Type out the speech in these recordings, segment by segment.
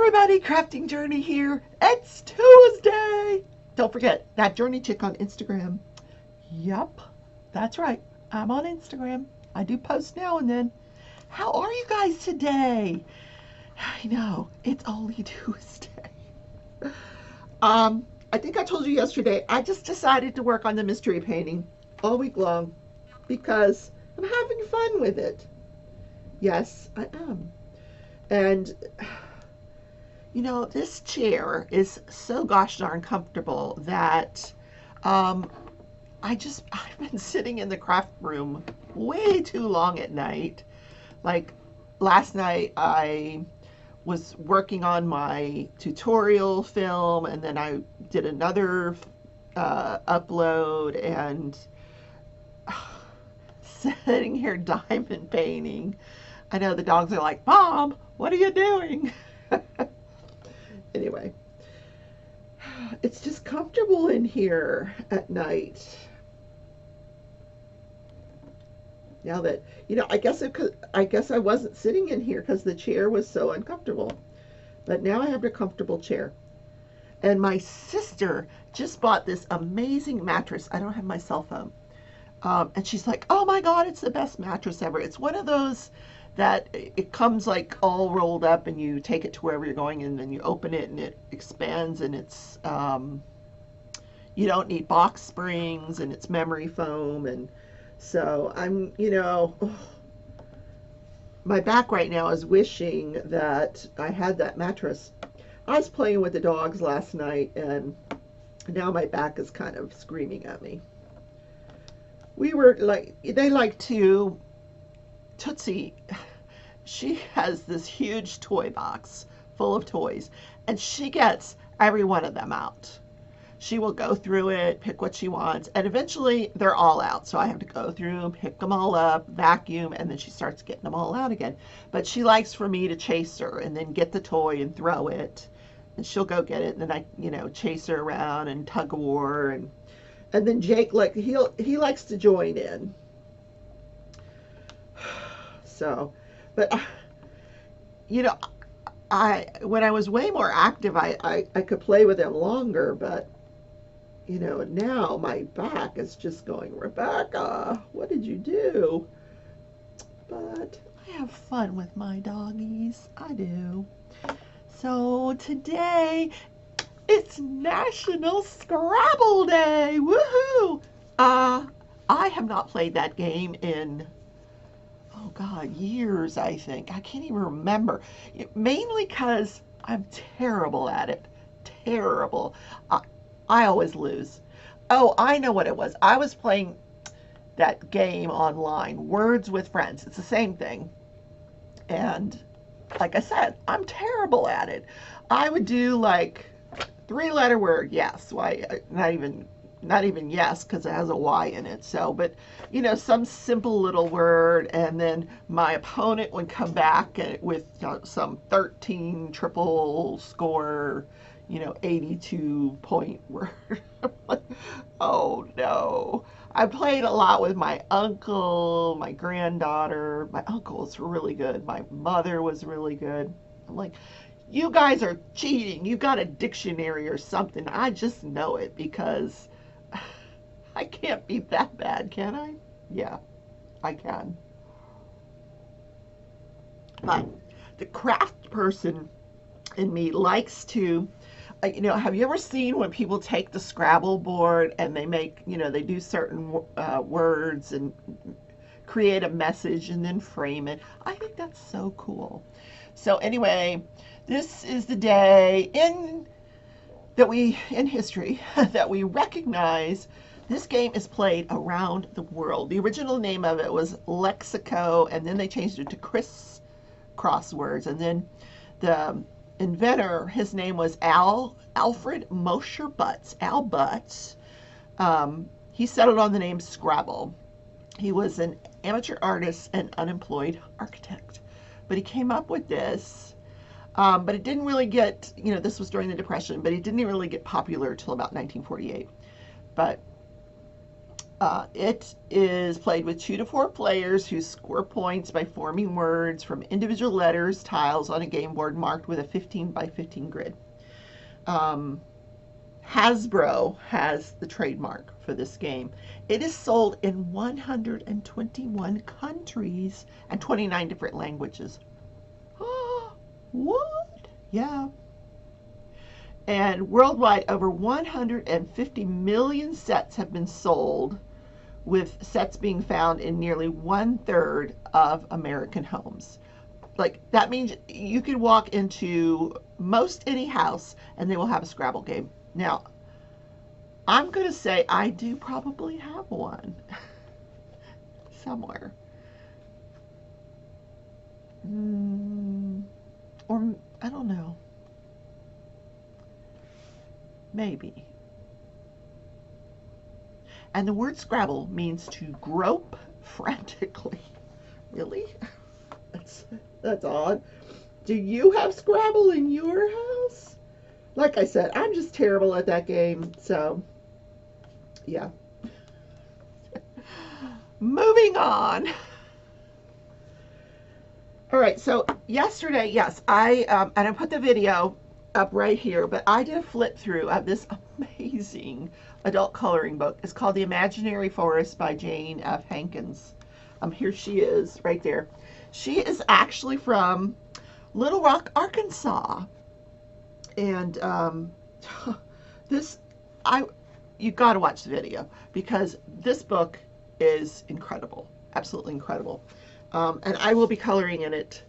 everybody, Crafting Journey here. It's Tuesday. Don't forget that Journey Chick on Instagram. Yup, that's right. I'm on Instagram. I do post now and then. How are you guys today? I know, it's only Tuesday. I think I told you yesterday, I just decided to work on the mystery painting all week long because I'm having fun with it. Yes, I am. And this chair is so gosh darn comfortable that um, I've been sitting in the craft room way too long at night. Like last night, I was working on my tutorial film, and then I did another upload, and sitting here diamond painting. I know the dogs are like, Mom, what are you doing? Anyway, it's just comfortable in here at night. Now that I guess I wasn't sitting in here because the chair was so uncomfortable. But now I have a comfortable chair. And my sister just bought this amazing mattress. I don't have my cell phone. And she's like, "Oh my God, it's the best mattress ever." It's one of those that it comes like all rolled up, and you take it to wherever you're going, and then you open it and it expands, and it's you don't need box springs, and it's memory foam. And so my back right now is wishing that I had that mattress. I was playing with the dogs last night, and now my back is kind of screaming at me. They like to, Tootsie, she has this huge toy box full of toys, and she gets every one of them out. She will go through it, pick what she wants, and eventually they're all out. So I have to go through, pick them all up, vacuum, and then she starts getting them all out again. But she likes for me to chase her and then get the toy and throw it. And she'll go get it, and then I, chase her around and tug of war. And then Jake, he likes to join in. So, but when I was way more active, I could play with him longer, but now my back is just going, Rebecca, what did you do? But I have fun with my doggies. I do. So today it's National Scrabble Day. Woohoo! I have not played that game in, oh God, years, I think. I can't even remember. Mainly because I'm terrible at it. Terrible. I always lose. Oh, I know what it was. I was playing that game online, Words with Friends. It's the same thing. And like I said, I'm terrible at it. I would do like 3-letter word, yes. Why, not even yes, because it has a Y in it. So, but some simple little word, and then my opponent would come back with some 13 triple score, 82 point word. Oh no. I played a lot with my uncle, my granddaughter. My uncle was really good. My mother was really good. I'm like, you guys are cheating. You got a dictionary or something. I just know it because I can't be that bad, can I? Yeah, I can. But the craft person in me likes to, have you ever seen when people take the Scrabble board and they make, they do certain words and create a message and then frame it? I think that's so cool. So anyway, this is the day in history that we recognize this game is played around the world. The original name of it was Lexico, and then they changed it to Criss Crosswords, and then the inventor, his name was Alfred Mosher Butts. Al Butts. He settled on the name Scrabble. He was an amateur artist and unemployed architect, but he came up with this. But it didn't really get, this was during the Depression, but it didn't really get popular until about 1948. But It is played with 2 to 4 players who score points by forming words from individual letters, tiles on a game board marked with a 15 by 15 grid. Um, Hasbro has the trademark for this game. It is sold in 121 countries and 29 different languages. What? Yeah. And worldwide, over 150 million sets have been sold, with sets being found in nearly 1/3 of American homes. Like, that means you could walk into most any house and they will have a Scrabble game. Now, I'm going to say I do probably have one somewhere. Or, I don't know. Maybe. And the word Scrabble means to grope frantically. Really? That's, that's odd. Do you have Scrabble in your house? Like I said, I'm just terrible at that game, so yeah. Moving on. All right, so yesterday, yes, and I put the video up right here, but I did a flip through of this amazing adult coloring book. It's called The Imaginary Forest by Jane F. Hankins. Here she is, right there. She is actually from Little Rock, Arkansas, and this, I, you got to watch the video because this book is incredible, absolutely incredible. And I will be coloring in it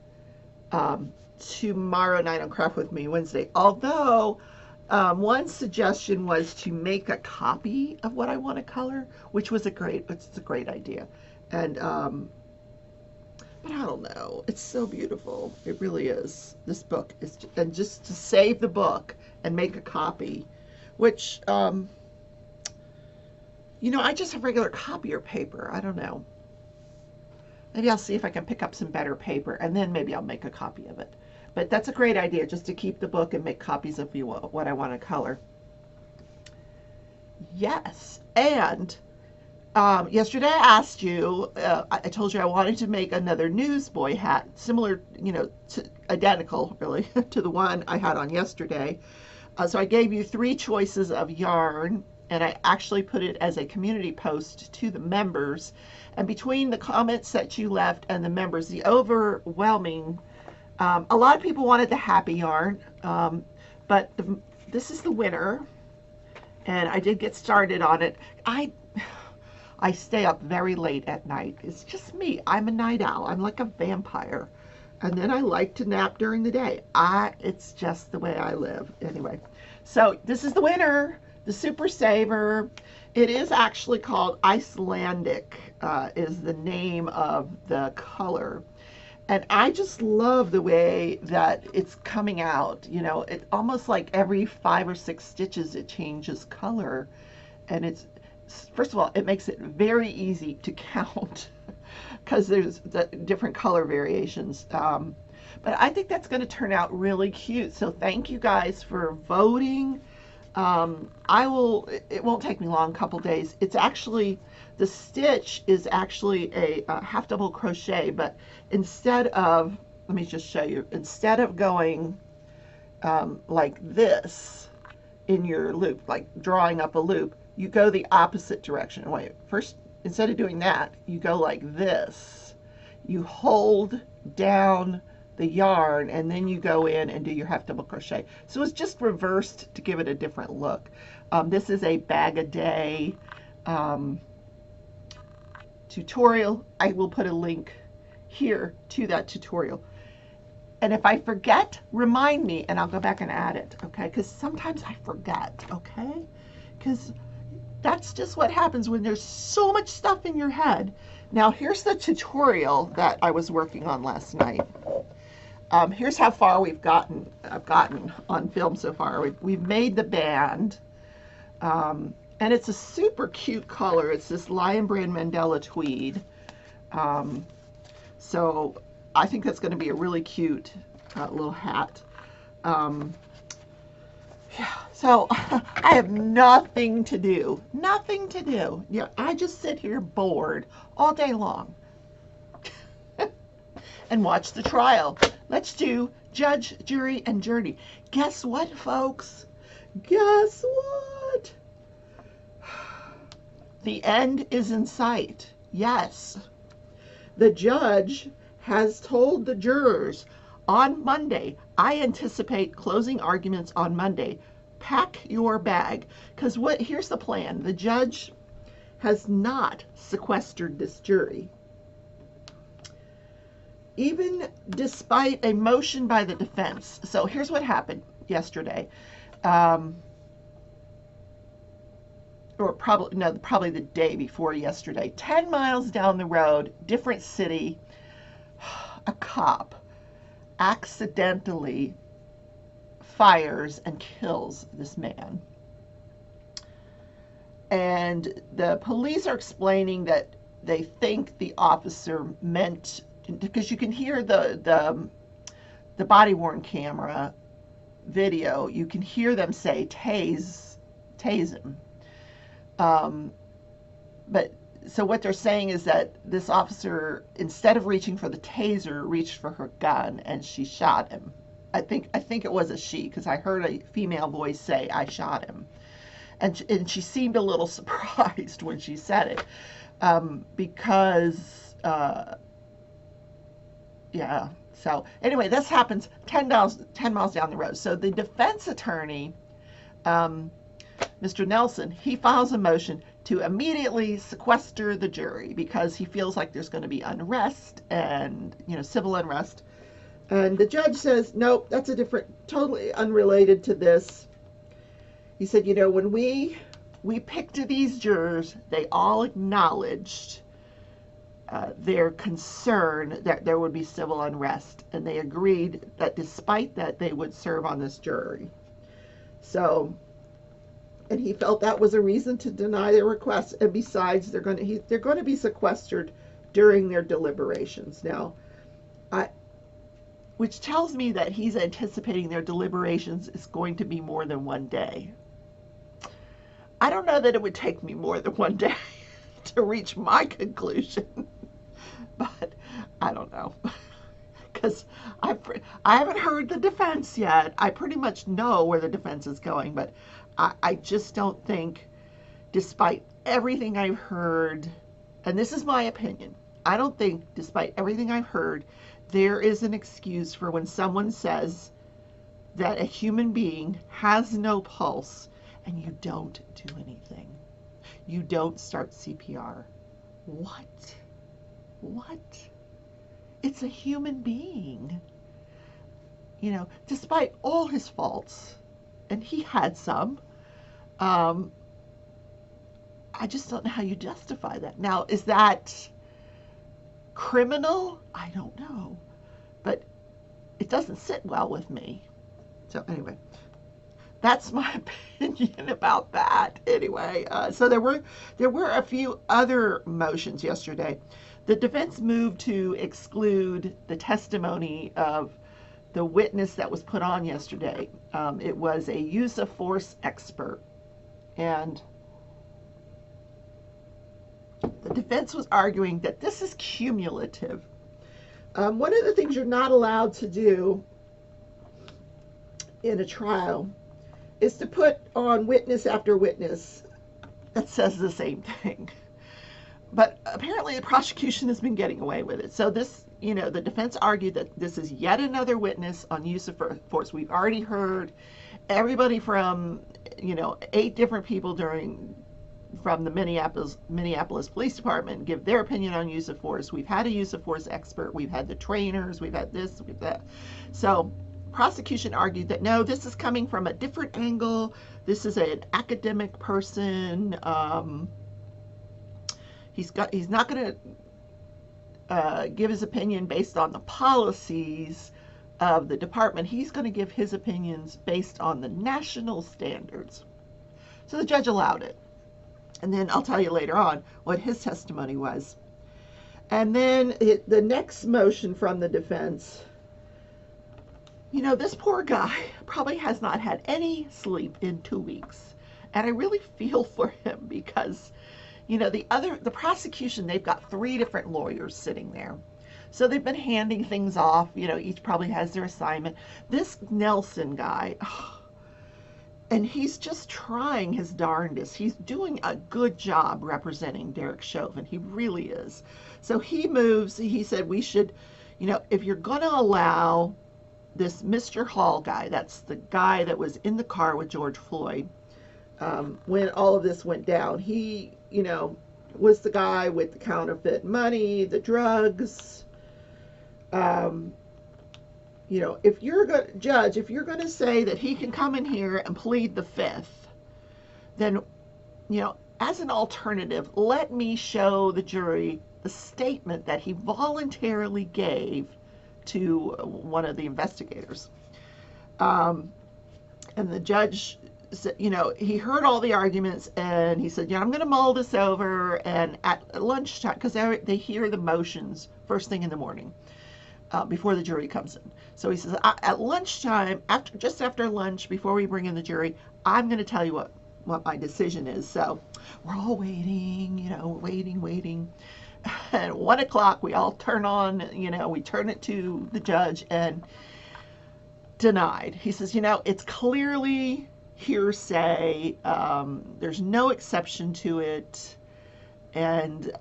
tomorrow night on Craft With Me Wednesday. Although one suggestion was to make a copy of what I want to color, which was it's a great idea. And but I don't know. It's so beautiful. It really is. This book is, and just to save the book and make a copy, which I just have regular copier paper. I don't know. Maybe I'll see if I can pick up some better paper, and then maybe I'll make a copy of it. But that's a great idea, just to keep the book and make copies of what I want to color. Yes, and yesterday I asked you, I told you I wanted to make another newsboy hat, similar, identical, really, to the one I had on yesterday. So I gave you 3 choices of yarn, and I actually put it as a community post to the members. And between the comments that you left and the members, the overwhelming, a lot of people wanted the happy yarn, but this is the winner, and I did get started on it. I stay up very late at night. It's just me. I'm a night owl. I'm like a vampire. And then I like to nap during the day. It's just the way I live. Anyway, so this is the winner, the Super Saver. It is actually called Icelandic, is the name of the color. And I just love the way that it's coming out. It's almost like every 5 or 6 stitches it changes color. And first of all, it makes it very easy to count because there's the different color variations. But I think that's going to turn out really cute. So thank you guys for voting. It won't take me long, a couple days. It's actually, the stitch is actually a half double crochet, but instead of, let me just show you, instead of going like this in your loop, like drawing up a loop, you go the opposite direction. Wait, first, instead of doing that, you go like this. You hold down the yarn and then you go in and do your half double crochet. So it's just reversed to give it a different look. This is a bag a day tutorial. I will put a link here to that tutorial. And if I forget, remind me and I'll go back and add it, okay? Because sometimes I forget, okay? Because that's just what happens when there's so much stuff in your head. Now, here's the tutorial that I was working on last night. Here's how far I've gotten on film so far. We've made the band, and it's a super cute color. It's this Lion Brand Mandela tweed. So I think that's going to be a really cute little hat. Yeah, So I have nothing to do. Nothing to do. Yeah, I just sit here bored all day long and watch the trial. Let's do judge, jury, and jury. Guess what, folks? Guess what? The end is in sight. Yes. The judge has told the jurors on Monday, I anticipate closing arguments on Monday. Pack your bag. Because here's the plan. The judge has not sequestered this jury. Even despite a motion by the defense. So here's what happened yesterday. Or probably the day before yesterday. 10 miles down the road, different city, a cop accidentally fires and kills this man. And the police are explaining that they think the officer meant, because you can hear the body-worn camera video, you can hear them say, tase him. But so what they're saying is that this officer, instead of reaching for the taser, reached for her gun and she shot him. I think it was a she, because I heard a female voice say, I shot him. And she seemed a little surprised when she said it, because, yeah. So anyway, this happens 10 miles down the road. So the defense attorney, Mr. Nelson, he files a motion to immediately sequester the jury because he feels like there's going to be unrest and, civil unrest. And the judge says, nope, that's totally unrelated to this. He said, when we picked these jurors, they all acknowledged their concern that there would be civil unrest, and they agreed that despite that, they would serve on this jury. So, and he felt that was a reason to deny their request. And besides, they're going to be sequestered during their deliberations. Now, which tells me that he's anticipating their deliberations is going to be more than one day. I don't know that it would take me more than one day to reach my conclusion, but I don't know, because I haven't heard the defense yet. I pretty much know where the defense is going, but I just don't think, despite everything I've heard, and this is my opinion, I don't think, despite everything I've heard, there is an excuse for when someone says that a human being has no pulse and you don't do anything. You don't start CPR. What? It's a human being. Despite all his faults, and he had some, I just don't know how you justify that. Now, is that criminal? I don't know. But it doesn't sit well with me. So anyway, that's my opinion about that. Anyway, so there were a few other motions yesterday. The defense moved to exclude the testimony of the witness that was put on yesterday. It was a use of force expert. And the defense was arguing that this is cumulative. One of the things you're not allowed to do in a trial is to put on witness after witness that says the same thing. But apparently the prosecution has been getting away with it. So this, the defense argued that this is yet another witness on use of force. We've already heard everybody from, 8 different people from the Minneapolis Police Department give their opinion on use of force. We've had a use of force expert. We've had the trainers. We've had this, we've that. So prosecution argued that no, this is coming from a different angle. This is an academic person. He's not going to give his opinion based on the policies of the department. He's going to give his opinions based on the national standards. So the judge allowed it. And then I'll tell you later on what his testimony was. And then the next motion from the defense, This poor guy probably has not had any sleep in 2 weeks. And I really feel for him because, the prosecution, they've got three different lawyers sitting there. So they've been handing things off, each probably has their assignment. This Nelson guy, and he's just trying his darndest. He's doing a good job representing Derek Chauvin. He really is. So he said we should, if you're going to allow this Mr. Hall guy, that's the guy that was in the car with George Floyd when all of this went down. He, was the guy with the counterfeit money, the drugs. If you're going to judge, if you're going to say that he can come in here and plead the fifth, then, as an alternative, let me show the jury the statement that he voluntarily gave to one of the investigators. And the judge said, he heard all the arguments and he said, I'm going to mull this over. And at lunchtime, because they hear the motions first thing in the morning before the jury comes in. So he says, at lunchtime, just after lunch, before we bring in the jury, I'm going to tell you what my decision is. So we're all waiting, waiting. At 1 o'clock, we all turn on, we turn it to the judge and denied. He says, it's clearly hearsay. There's no exception to it. And,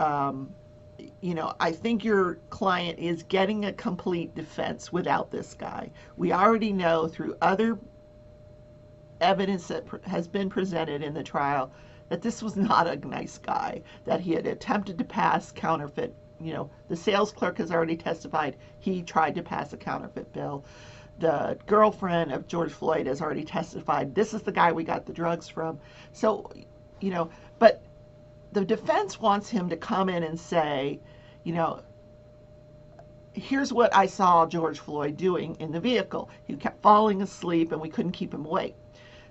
I think your client is getting a complete defense without this guy. We already know through other evidence that has been presented in the trial that this was not a nice guy, that he had attempted to pass counterfeit. The sales clerk has already testified he tried to pass a counterfeit bill. The girlfriend of George Floyd has already testified this is the guy we got the drugs from. So, but the defense wants him to come in and say, here's what I saw George Floyd doing in the vehicle. He kept falling asleep and we couldn't keep him awake.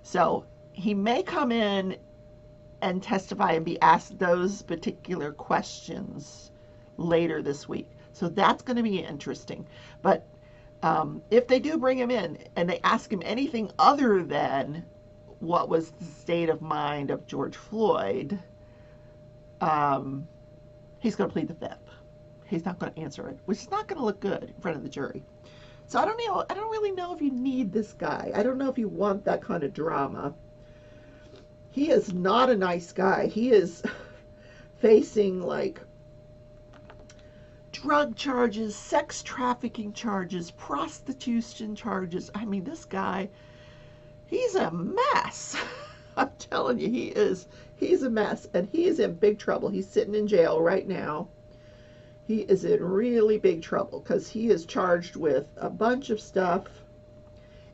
So he may come in and testify and be asked those particular questions later this week. So that's going to be interesting. But if they do bring him in and they ask him anything other than what was the state of mind of George Floyd, he's going to plead the fifth. He's not going to answer it, which is not going to look good in front of the jury. So I don't really know if you need this guy. I don't know if you want that kind of drama. He is not a nice guy. He is facing drug charges, sex trafficking charges, prostitution charges. I mean, this guy, he's a mess. I'm telling you, he's a mess, and he is in big trouble. He's sitting in jail right now. He is in really big trouble because he is charged with a bunch of stuff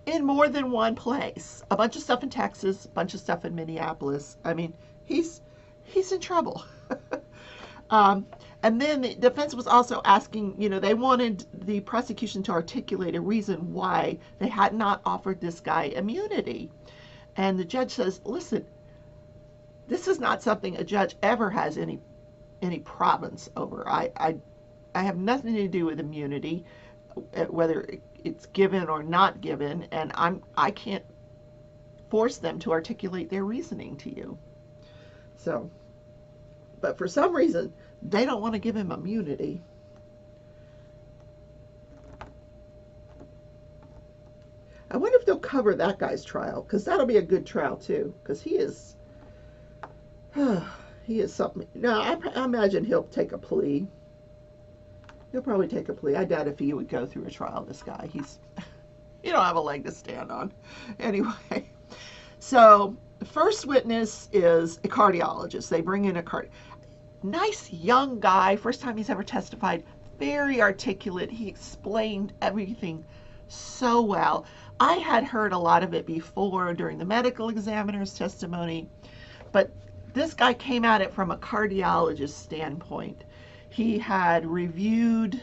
in more than one place. A bunch of stuff in Texas, a bunch of stuff in Minneapolis. I mean, he's in trouble. And then the defense was also asking, they wanted the prosecution to articulate a reason why they had not offered this guy immunity. And the judge says, listen, this is not something a judge ever has any province over. I have nothing to do with immunity, whether it's given or not given, and I can't force them to articulate their reasoning to you. So, but for some reason, they don't want to give him immunity. I wonder if they'll cover that guy's trial, because that'll be a good trial too, because he is something. No, I imagine he'll take a plea. He'll probably take a plea. I doubt if he would go through a trial, this guy. You don't have a leg to stand on. Anyway, so the first witness is a cardiologist. They bring in a nice young guy, first time he's ever testified, very articulate. He explained everything so well. I had heard a lot of it before during the medical examiner's testimony, but this guy came at it from a cardiologist standpoint. He had reviewed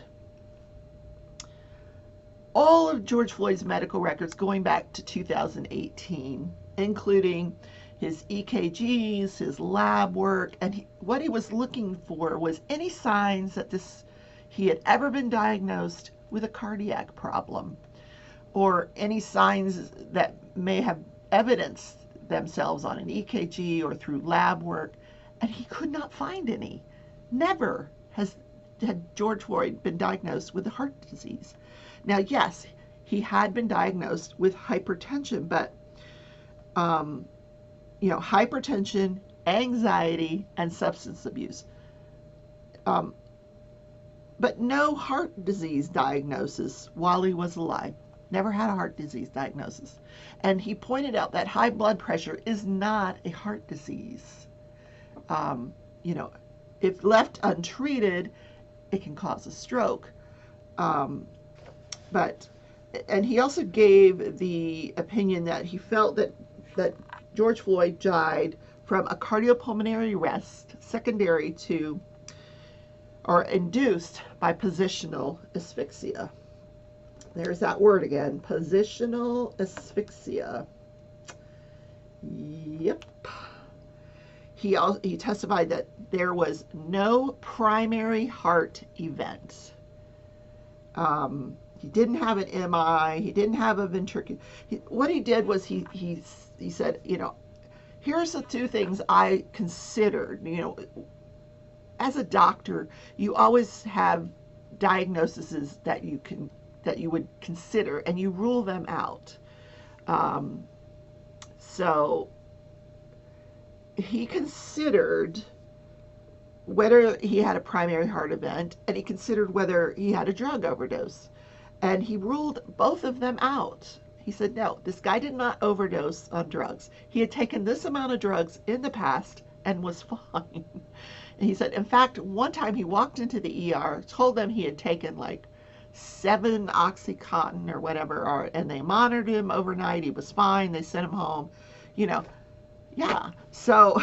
all of George Floyd's medical records going back to 2018, including his EKGs, his lab work, and what he was looking for was any signs that he had ever been diagnosed with a cardiac problem or any signs that may have evidenced themselves on an EKG or through lab work, and he could not find any. Never had George Floyd been diagnosed with heart disease. Now, yes, he had been diagnosed with hypertension, but hypertension, anxiety, and substance abuse. But no heart disease diagnosis while he was alive. Never had a heart disease diagnosis. And he pointed out that high blood pressure is not a heart disease. If left untreated, it can cause a stroke. And he also gave the opinion that he felt that George Floyd died from a cardiopulmonary arrest secondary to or induced by positional asphyxia. There's that word again, positional asphyxia. Yep. He testified that there was no primary heart event. He didn't have an MI. He didn't have a ventricular. What he did was he said, here's the two things I considered. As a doctor, you always have diagnoses that you would consider, and you rule them out. So he considered whether he had a primary heart event, and he considered whether he had a drug overdose. And he ruled both of them out. He said, no, this guy did not overdose on drugs. He had taken this amount of drugs in the past and was fine. And he said, in fact, one time he walked into the ER, told them he had taken like 7 Oxycontin or whatever, and they monitored him overnight. He was fine. They sent him home. Yeah. So,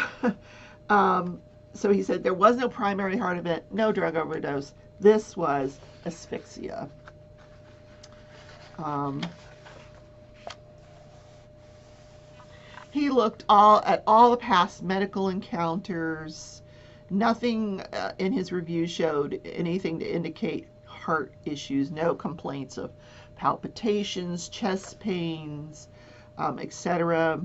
so he said there was no primary heart event, no drug overdose. This was asphyxia. He looked at all the past medical encounters. Nothing in his review showed anything to indicate heart issues. No complaints of palpitations, chest pains, etc.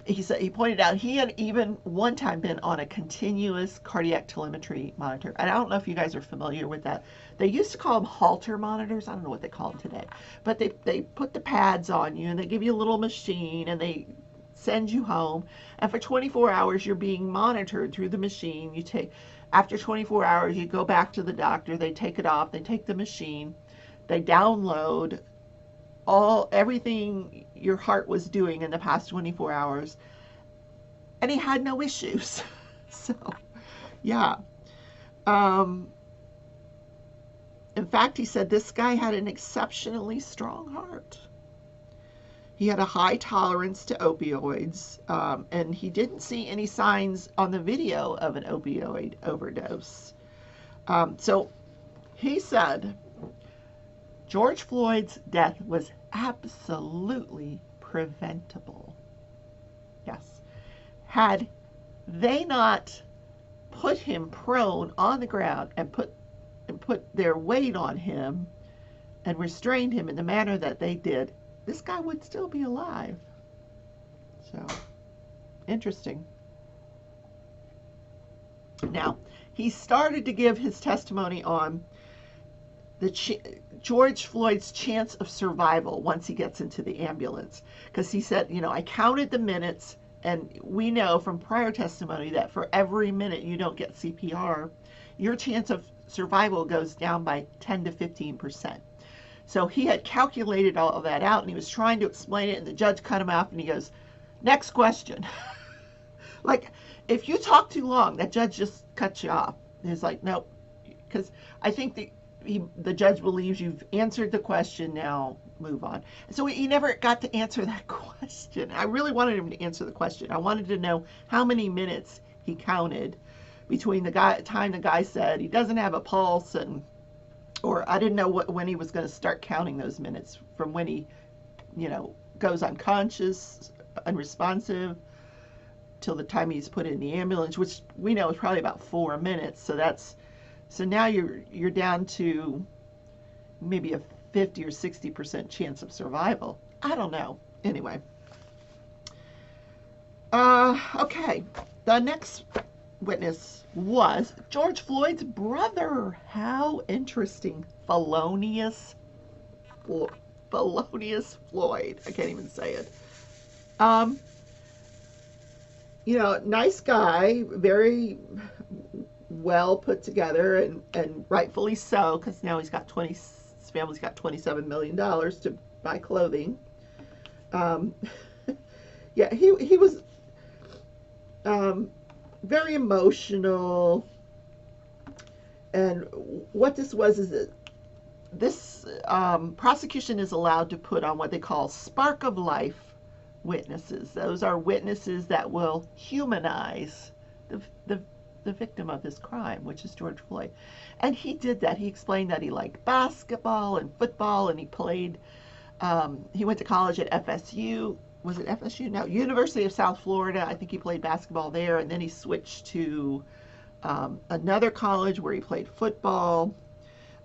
He pointed out he had even one time been on a continuous cardiac telemetry monitor. And I don't know if you guys are familiar with that. They used to call them Holter monitors. I don't know what they call them today. But they put the pads on you, and they give you a little machine, and they send you home. And for 24 hours, you're being monitored through the machine. After 24 hours, you go back to the doctor. They take it off. They take the machine. They download everything your heart was doing in the past 24 hours, and he had no issues. So, yeah. In fact, he said this guy had an exceptionally strong heart. He had a high tolerance to opioids, and he didn't see any signs on the video of an opioid overdose. So he said George Floyd's death was absolutely preventable. Yes. Had they not put him prone on the ground and put their weight on him and restrained him in the manner that they did, this guy would still be alive. So, interesting. Now, he started to give his testimony on George Floyd's chance of survival once he gets into the ambulance. Because he said, I counted the minutes, and we know from prior testimony that for every minute you don't get CPR, your chance of survival goes down by 10 to 15%. So he had calculated all of that out, and he was trying to explain it, and the judge cut him off, and he goes, next question. Like, if you talk too long, that judge just cuts you off. And he's like, nope. Because I think the judge believes you've answered the question, now move on. So he never got to answer that question. I really wanted him to answer the question. I wanted to know how many minutes he counted between the time the guy said he doesn't have a pulse, or I didn't know when he was going to start counting those minutes, from when he, goes unconscious, unresponsive, till the time he's put in the ambulance, which we know is probably about 4 minutes. So now you're down to maybe a 50 or 60% chance of survival. I don't know. Anyway. Okay. The next witness was George Floyd's brother. How interesting. Felonious Floyd. I can't even say it. Um, nice guy, very well put together, and rightfully so, because now his family's got $27 million to buy clothing. Um, yeah, he was very emotional, and what this was is that this prosecution is allowed to put on what they call spark of life witnesses. Those are witnesses that will humanize the, the, the victim of this crime, which is George Floyd. And he did that. He explained that he liked basketball and football, and he went to college at FSU. Was it FSU? No, University of South Florida. I think he played basketball there, and then he switched to another college where he played football.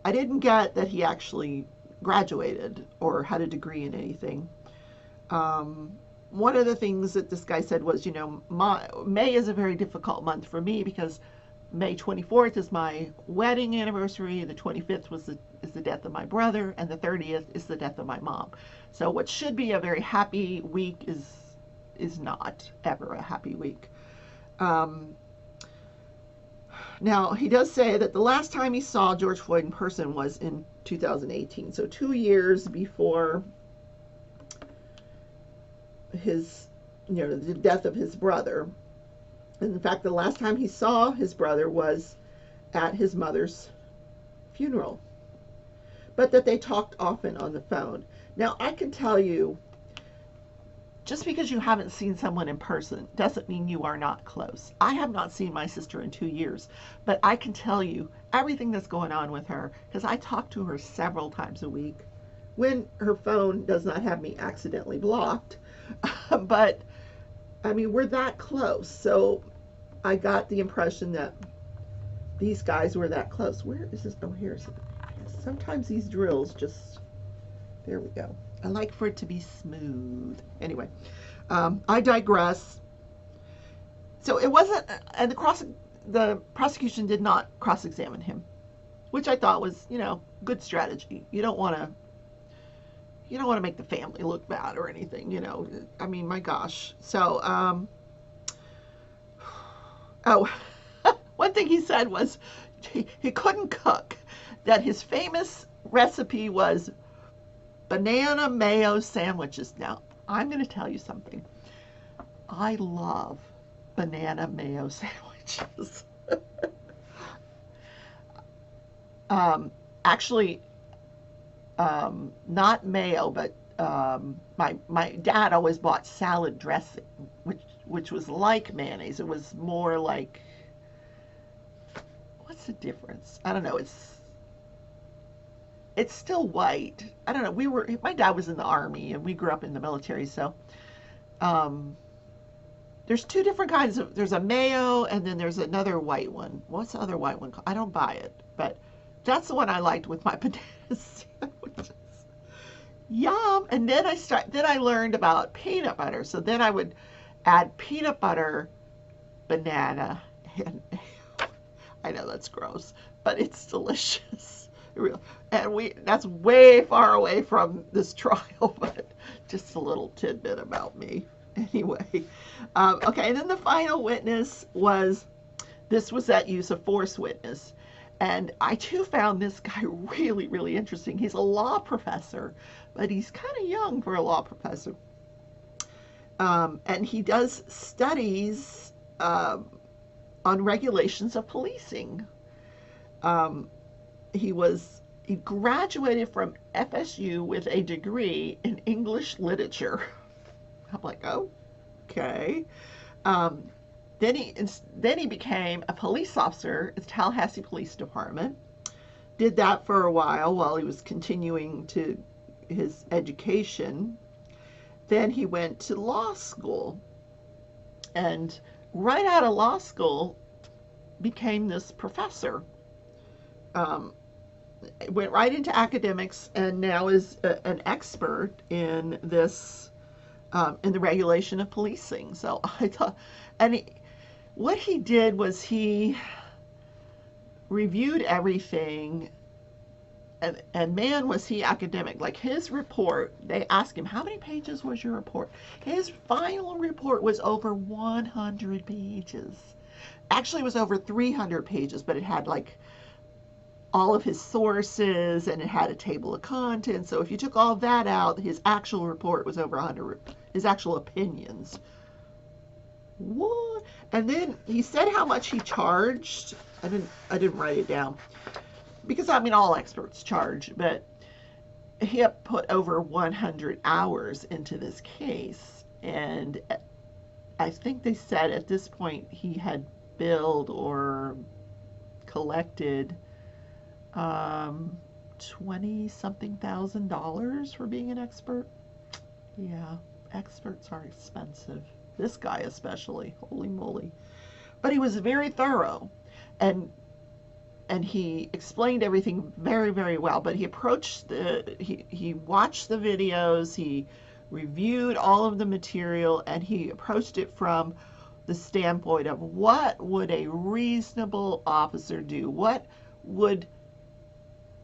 I didn't get that he actually graduated or had a degree in anything. One of the things that this guy said was, May is a very difficult month for me because May 24th is my wedding anniversary, the 25th is the death of my brother, and the 30th is the death of my mom. So what should be a very happy week is not ever a happy week. Now, he does say that the last time he saw George Floyd in person was in 2018, so 2 years before the death of his brother. And in fact, the last time he saw his brother was at his mother's funeral, but that they talked often on the phone. Now, I can tell you, just because you haven't seen someone in person doesn't mean you are not close. I have not seen my sister in 2 years, but I can tell you everything that's going on with her because I talk to her several times a week when her phone does not have me accidentally blocked. But, I mean, we're that close. So I got the impression that these guys were that close. Where is this? Oh, here's it. Sometimes these drills just, there we go. I like for it to be smooth. Anyway, I digress. So it wasn't, and the prosecution did not cross-examine him, which I thought was, good strategy. You don't want to make the family look bad or anything, I mean, my gosh. So, one thing he said was he couldn't cook, that his famous recipe was banana mayo sandwiches. Now, I'm going to tell you something. I love banana mayo sandwiches. Actually, not mayo, but my dad always bought salad dressing, which was like mayonnaise. It was more like, what's the difference? I don't know. It's still white. I don't know. My dad was in the Army and we grew up in the military, so there's two different kinds there's a mayo and then there's another white one. What's the other white one called? I don't buy it, but that's the one I liked with my banana sandwiches. Yum. And then I learned about peanut butter. So then I would add peanut butter, banana, and I know that's gross, but it's delicious. And that's way far away from this trial, but just a little tidbit about me. Anyway, okay, and then the final witness was that use of force witness. And I too found this guy really, really interesting. He's a law professor, but he's kind of young for a law professor. And he does studies on regulations of policing. He graduated from FSU with a degree in English literature. I'm like, okay. Then he became a police officer at the Tallahassee Police Department. Did that for a while he was continuing to his education. Then he went to law school, and right out of law school became this professor. went right into academics and now is an expert in this, in the regulation of policing. So I thought, and what he did was he reviewed everything, and man, was he academic. Like his report, they asked him, how many pages was your report? His final report was over 100 pages. Actually, it was over 300 pages, but it had like all of his sources and it had a table of contents. So if you took all that out, his actual report was over 100, his actual opinions. What? And then he said how much he charged. I didn't write it down because I mean all experts charge, but he had put over 100 hours into this case, and I think they said at this point he had billed or collected 20 something $1,000 for being an expert. Yeah, experts are expensive. This guy especially, holy moly. But he was very thorough, and he explained everything very, very well. But he approached he watched the videos, he reviewed all of the material, and he approached it from the standpoint of what would a reasonable officer do? What would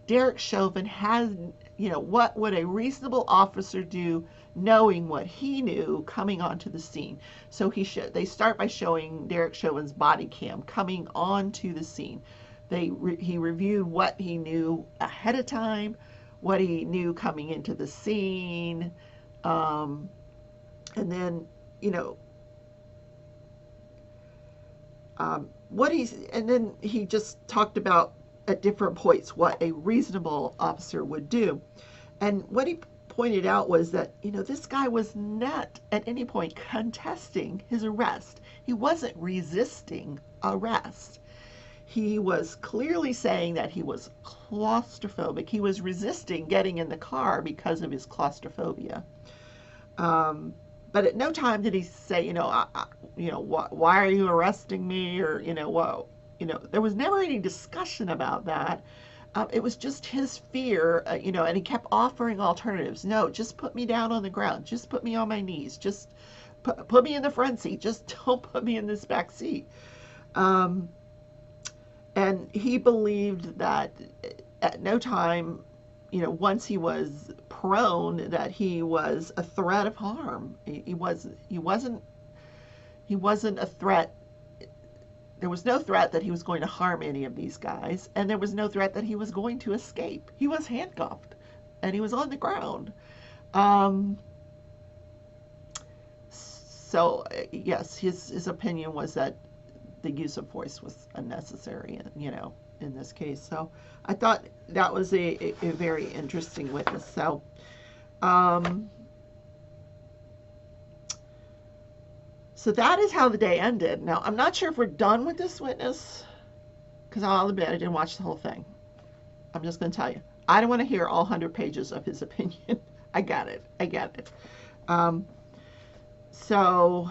Derek Chauvin has, what would a reasonable officer do knowing what he knew coming onto the scene? So they start by showing Derek Chauvin's body cam coming onto the scene. He reviewed what he knew ahead of time, what he knew coming into the scene, and then, and then he just talked about at different points what a reasonable officer would do. And what he pointed out was that, this guy was not at any point contesting his arrest. He wasn't resisting arrest. He was clearly saying that he was claustrophobic. He was resisting getting in the car because of his claustrophobia. But at no time did he say, why are you arresting me? Or, there was never any discussion about that. It was just his fear, and he kept offering alternatives. No, just put me down on the ground. Just put me on my knees. Just put me in the front seat. Just don't put me in this back seat. And he believed that at no time, once he was prone, that he was a threat of harm. He wasn't a threat. There was no threat that he was going to harm any of these guys, and there was no threat that he was going to escape. He was handcuffed, and he was on the ground. So yes, his opinion was that the use of force was unnecessary, in this case. So I thought that was a very interesting witness. So, so that is how the day ended. Now, I'm not sure if we're done with this witness, because I'll admit I didn't watch the whole thing. I'm just going to tell you. I don't want to hear all 100 pages of his opinion. I get it. So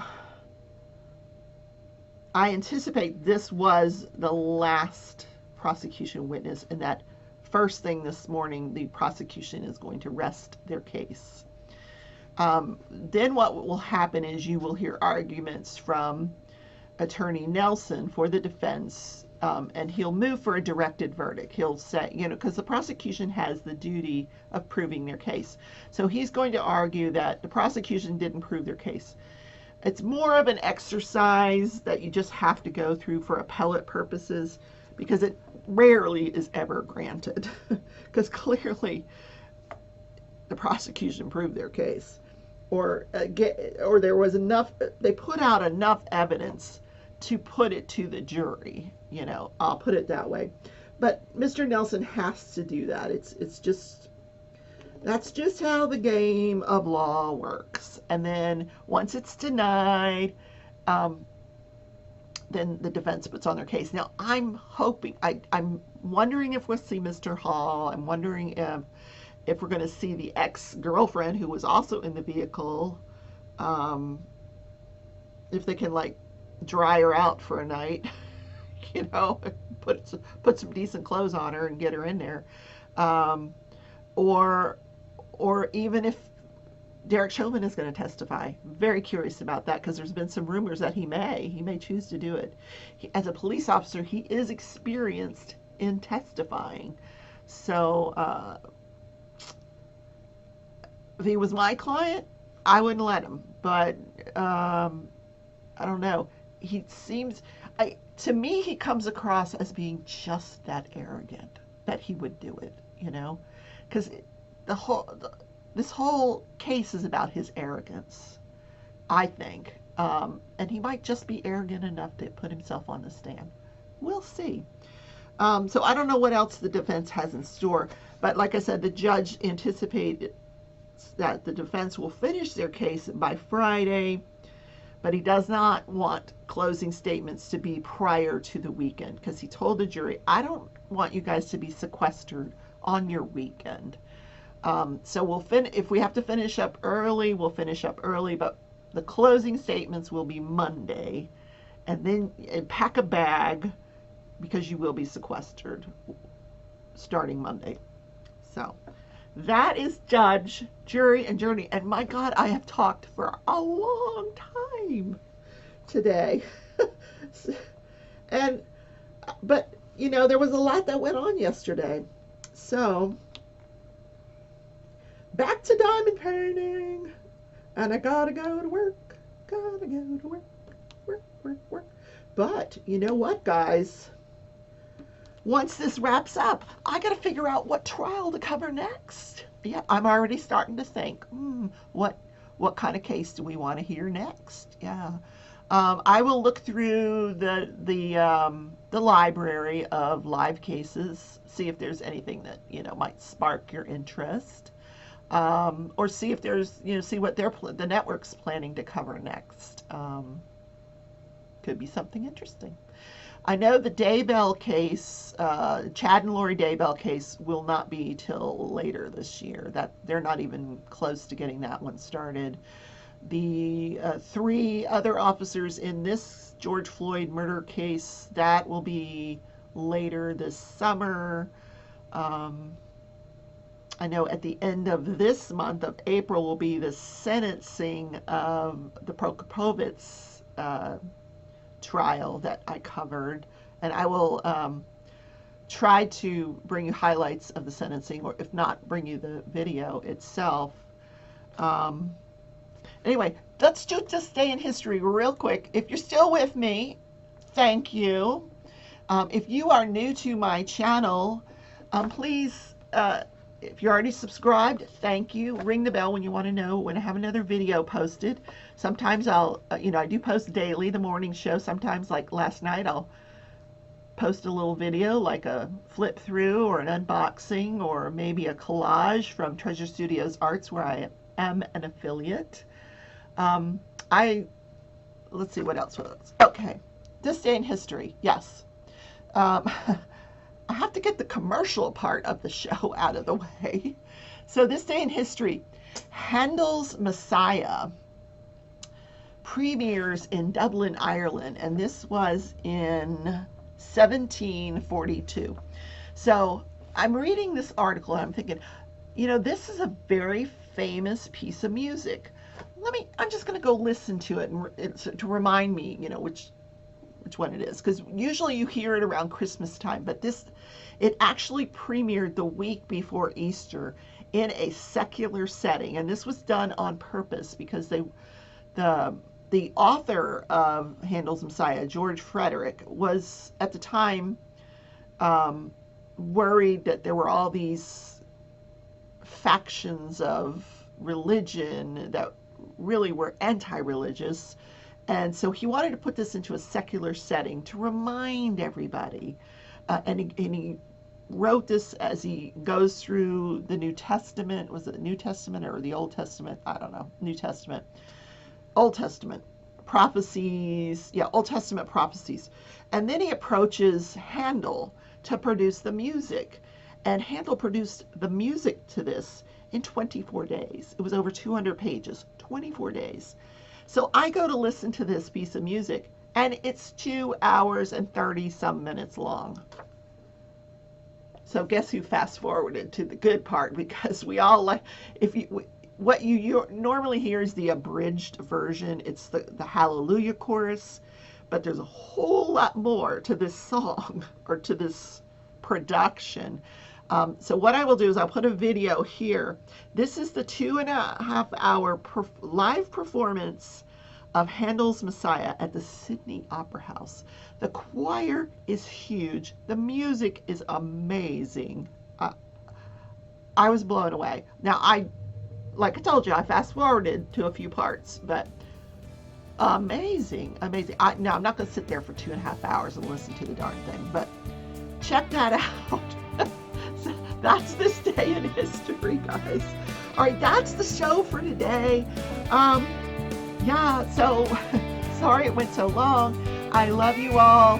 I anticipate this was the last prosecution witness, and that first thing this morning, the prosecution is going to rest their case. Then what will happen is you will hear arguments from Attorney Nelson for the defense, and he'll move for a directed verdict. He'll say, because the prosecution has the duty of proving their case. So he's going to argue that the prosecution didn't prove their case. It's more of an exercise that you just have to go through for appellate purposes, because it rarely is ever granted, because clearly the prosecution proved their case, or there was enough, they put out enough evidence to put it to the jury. I'll put it that way. But Mr. Nelson has to do that. That's just how the game of law works. And then once it's denied, then the defense puts on their case. Now, I'm hoping, I'm wondering if we'll see Mr. Hall. I'm wondering if we're going to see the ex-girlfriend who was also in the vehicle, if they can, dry her out for a night, put some decent clothes on her and get her in there. um, or or even if Derek Chauvin is going to testify. Very curious about that because there's been some rumors that he may choose to do it. As a police officer, he is experienced in testifying. So if he was my client, I wouldn't let him. But I don't know. He seems, to me, he comes across as being just that arrogant that he would do it. Because the whole this whole case is about his arrogance, I think. And he might just be arrogant enough to put himself on the stand. We'll see. So I don't know what else the defense has in store. But like I said, the judge anticipated that the defense will finish their case by Friday, but he does not want closing statements to be prior to the weekend because he told the jury, I don't want you guys to be sequestered on your weekend. So if we have to finish up early, we'll finish up early, but the closing statements will be Monday, and then pack a bag because you will be sequestered starting Monday. So that is judge, jury, and jury. And my God, I have talked for a long time today. But there was a lot that went on yesterday. So back to diamond painting. And I gotta go to work. Gotta go to work. But you know what, guys? Once this wraps up, I got to figure out what trial to cover next. Yeah, I'm already starting to think, what kind of case do we want to hear next? Yeah, I will look through the library of live cases, see if there's anything that might spark your interest, or see if there's see what the network's planning to cover next. Could be something interesting. I know the Daybell case, Chad and Lori Daybell case, will not be till later this year. That they're not even close to getting that one started. The 3 other officers in this George Floyd murder case, that will be later this summer. I know at the end of this month of April will be the sentencing of the Prokopovich trial that I covered, and I will try to bring you highlights of the sentencing, or if not, bring you the video itself. Anyway, let's just stay in history real quick. If you're still with me, thank you. If you are new to my channel, please, if you're already subscribed, thank you. Ring the bell when you want to know when I have another video posted. Sometimes I'll, I do post daily, the morning show. Sometimes, like last night, I'll post a little video, like a flip through or an unboxing, or maybe a collage from Treasure Studios Arts, where I am an affiliate. Let's see what else. Okay, this day in history. Yes. I have to get the commercial part of the show out of the way. So this day in history, Handel's Messiah premieres in Dublin, Ireland, and this was in 1742. So I'm reading this article and I'm thinking, this is a very famous piece of music. I'm just going to go listen to it to remind me, which one it is, because usually you hear it around Christmas time, but it actually premiered the week before Easter in a secular setting, and this was done on purpose because the author of Handel's Messiah, George Frederick, was at the time worried that there were all these factions of religion that really were anti-religious. And so he wanted to put this into a secular setting to remind everybody. And he wrote this as he goes through the New Testament. Was it the New Testament or the Old Testament? I don't know. New Testament. Old Testament prophecies. Yeah, Old Testament prophecies. And then he approaches Handel to produce the music. And Handel produced the music to this in 24 days. It was over 200 pages, 24 days. So I go to listen to this piece of music, and it's 2 hours and 30 some minutes long. So guess who fast forwarded to the good part? Because we all like, if you, what you normally hear is the abridged version. It's the Hallelujah chorus, but there's a whole lot more to this song or to this production. So what I will do is I'll put a video here. This is the 2.5 hour live performance of Handel's Messiah at the Sydney Opera House. The choir is huge. The music is amazing. I was blown away. Now, like I told you, I fast forwarded to a few parts, but amazing, amazing. Now, I'm not going to sit there for 2.5 hours and listen to the darn thing, but check that out. So that's this day in history, guys. All right, that's the show for today. Yeah, so sorry it went so long. I love you all.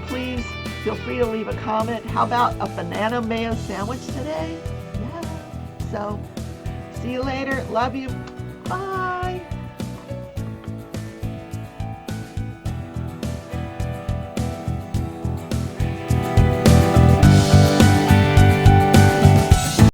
Please feel free to leave a comment. How about a banana mayo sandwich today? Yeah. So see you later. Love you. Bye.